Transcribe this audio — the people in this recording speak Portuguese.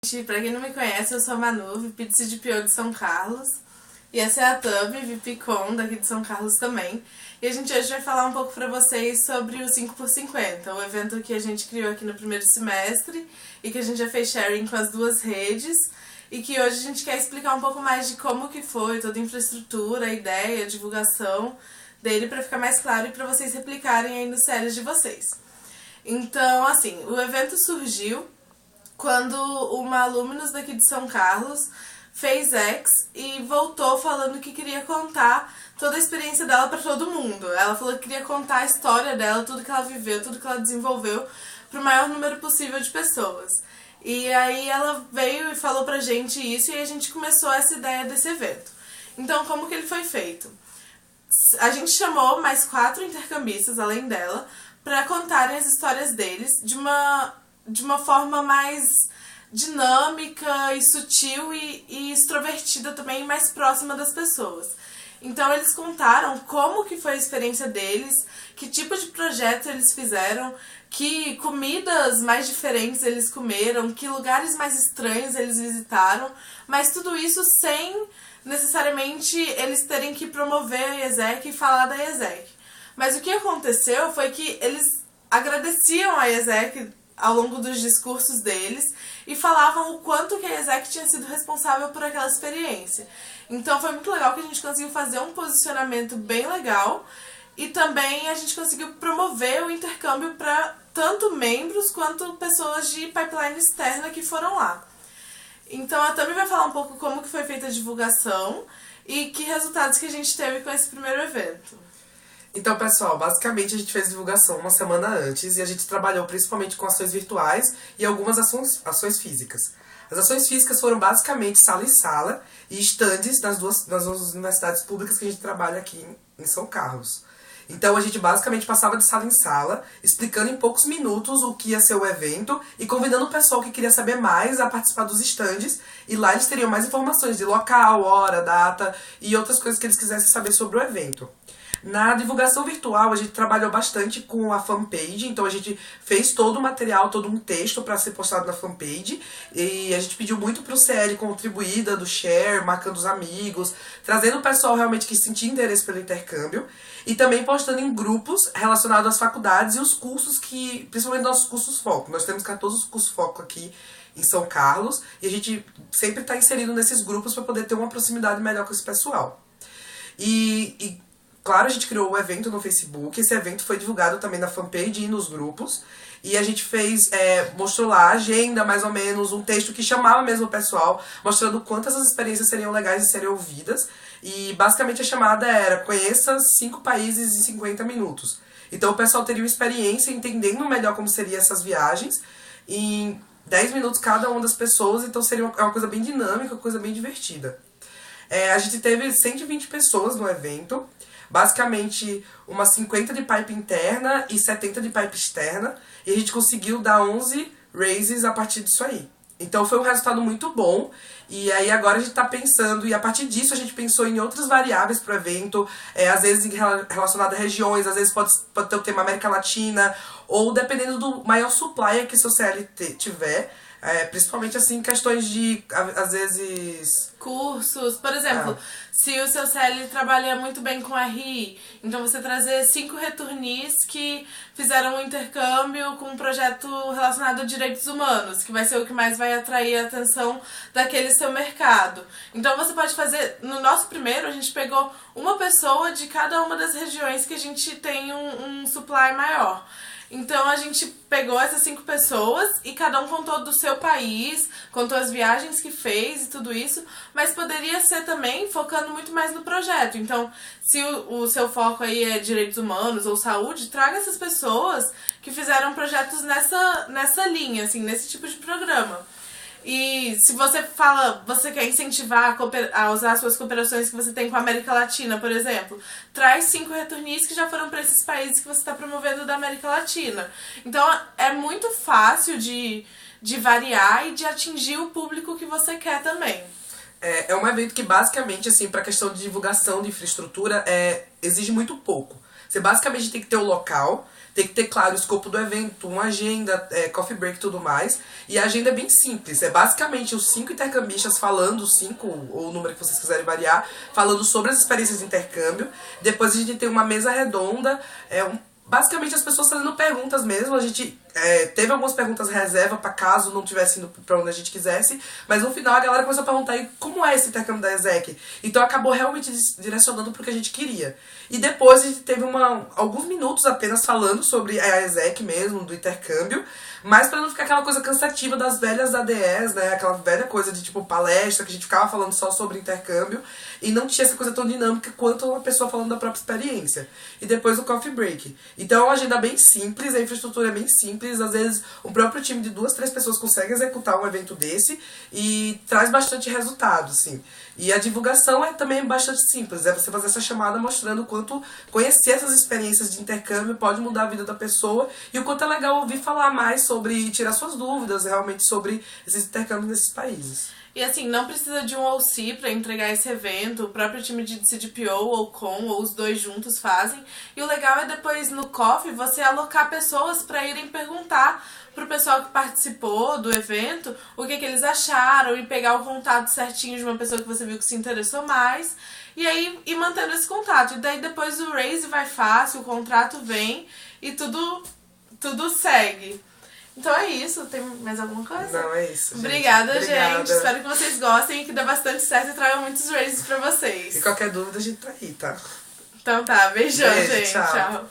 Gente, pra quem não me conhece, eu sou a Manu, VP de CDPO de São Carlos. E essa é a Tami, VP-Com daqui de São Carlos também. E a gente hoje vai falar um pouco pra vocês sobre o 5x50, o evento que a gente criou aqui no primeiro semestre e que a gente já fez sharing com as duas redes. E que hoje a gente quer explicar um pouco mais de como que foi, toda a infraestrutura, a ideia, a divulgação dele pra ficar mais claro e pra vocês replicarem aí nos séries de vocês. Então, assim, o evento surgiu quando uma alumnus daqui de São Carlos fez X e voltou falando que queria contar toda a experiência dela pra todo mundo. Ela falou que queria contar a história dela, tudo que ela viveu, tudo que ela desenvolveu pro maior número possível de pessoas. E aí ela veio e falou pra gente isso e a gente começou essa ideia desse evento. Então, como que ele foi feito? A gente chamou mais 4 intercambistas, além dela, pra contarem as histórias deles de uma forma mais dinâmica e sutil e extrovertida também, mais próxima das pessoas. Então eles contaram como que foi a experiência deles, que tipo de projeto eles fizeram, que comidas mais diferentes eles comeram, que lugares mais estranhos eles visitaram, mas tudo isso sem necessariamente eles terem que promover a IESEC e falar da IESEC. Mas o que aconteceu foi que eles agradeciam a IESEC ao longo dos discursos deles e falavam o quanto que a IESEC tinha sido responsável por aquela experiência. Então foi muito legal que a gente conseguiu fazer um posicionamento bem legal e também a gente conseguiu promover o intercâmbio para tanto membros quanto pessoas de pipeline externa que foram lá. Então a Tami vai falar um pouco como que foi feita a divulgação e que resultados que a gente teve com esse primeiro evento. Então, pessoal, basicamente a gente fez divulgação uma semana antes e a gente trabalhou principalmente com ações virtuais e algumas ações físicas. As ações físicas foram basicamente sala em sala e estandes nas duas universidades públicas que a gente trabalha aqui em São Carlos. Então a gente basicamente passava de sala em sala, explicando em poucos minutos o que ia ser o evento e convidando o pessoal que queria saber mais a participar dos estandes. E lá eles teriam mais informações de local, hora, data e outras coisas que eles quisessem saber sobre o evento. Na divulgação virtual, a gente trabalhou bastante com a fanpage, então a gente fez todo o material, todo um texto para ser postado na fanpage, e a gente pediu muito pro CL contribuir, dando share, marcando os amigos, trazendo o pessoal realmente que sentia interesse pelo intercâmbio, e também postando em grupos relacionados às faculdades e os cursos principalmente nossos cursos foco. Nós temos 14 cursos foco aqui em São Carlos, e a gente sempre está inserido nesses grupos para poder ter uma proximidade melhor com esse pessoal. Claro, a gente criou o evento no Facebook, esse evento foi divulgado também na fanpage e nos grupos, e a gente mostrou lá a agenda, mais ou menos, um texto que chamava mesmo o pessoal, mostrando quantas as experiências seriam legais de serem ouvidas, e basicamente a chamada era: conheça 5 países em 50 minutos. Então o pessoal teria uma experiência entendendo melhor como seriam essas viagens, em 10 minutos cada uma das pessoas, então seria uma coisa bem dinâmica, uma coisa bem divertida. A gente teve 120 pessoas no evento, basicamente umas 50 de pipe interna e 70 de pipe externa, e a gente conseguiu dar 11 raises a partir disso aí. Então foi um resultado muito bom, e aí agora a gente tá pensando, e a partir disso a gente pensou em outras variáveis pro evento, às vezes relacionado a regiões, às vezes pode ter o tema América Latina, ou dependendo do maior supplier que seu CLT tiver, principalmente assim questões de, às vezes, cursos, por exemplo, se o seu CL trabalha muito bem com RI, então você trazer 5 returnis que fizeram um intercâmbio com um projeto relacionado a direitos humanos, que vai ser o que mais vai atrair a atenção daquele seu mercado. Então você pode fazer, no nosso primeiro a gente pegou uma pessoa de cada uma das regiões que a gente tem um supply maior. Então a gente pegou essas 5 pessoas e cada um contou do seu país, contou as viagens que fez e tudo isso, mas poderia ser também focando muito mais no projeto. Então, se o seu foco aí é direitos humanos ou saúde, traga essas pessoas que fizeram projetos nessa linha, assim, nesse tipo de programa. E se você quer incentivar a usar suas cooperações que você tem com a América Latina, por exemplo, traz 5 returnis que já foram para esses países que você está promovendo da América Latina. Então é muito fácil de variar e de atingir o público que você quer também. É um evento que basicamente, assim, para a questão de divulgação de infraestrutura, exige muito pouco. Você basicamente tem que ter o local, tem que ter, claro, o escopo do evento, uma agenda, coffee break e tudo mais. E a agenda é bem simples. É basicamente os 5 intercambistas falando, 5, ou o número que vocês quiserem variar, falando sobre as experiências de intercâmbio. Depois a gente tem uma mesa redonda, basicamente as pessoas fazendo perguntas mesmo. A gente teve algumas perguntas reserva pra caso não tivesse indo pra onde a gente quisesse, mas no final a galera começou a perguntar aí como é esse intercâmbio da ESEC. Então acabou realmente direcionando pro que a gente queria. E depois a gente teve alguns minutos apenas falando sobre a ESEC mesmo, do intercâmbio, mas pra não ficar aquela coisa cansativa das velhas ADEs, né? Aquela velha coisa de tipo palestra, que a gente ficava falando só sobre intercâmbio e não tinha essa coisa tão dinâmica quanto uma pessoa falando da própria experiência. E depois o coffee break. Então é uma agenda bem simples, a infraestrutura é bem simples. Às vezes o próprio time de 2, 3 pessoas consegue executar um evento desse e traz bastante resultado, assim. E a divulgação é também bastante simples, é você fazer essa chamada mostrando o quanto conhecer essas experiências de intercâmbio pode mudar a vida da pessoa e o quanto é legal ouvir falar mais sobre, tirar suas dúvidas realmente sobre esses intercâmbios nesses países. E assim, não precisa de um OC para entregar esse evento, o próprio time de CDPO ou COM, ou os dois juntos fazem. E o legal é depois no coffee você alocar pessoas para irem perguntar pro pessoal que participou do evento o que eles acharam e pegar o contato certinho de uma pessoa que você viu que se interessou mais. E aí ir mantendo esse contato. E daí depois o raise vai fácil, o contrato vem e tudo segue. Então é isso. Tem mais alguma coisa? Não, é isso. Obrigada, gente. Espero que vocês gostem e que dê bastante certo e traga muitos raises pra vocês. E qualquer dúvida a gente tá aí, tá? Então tá, beijão, Beijo, gente. tchau. Tchau.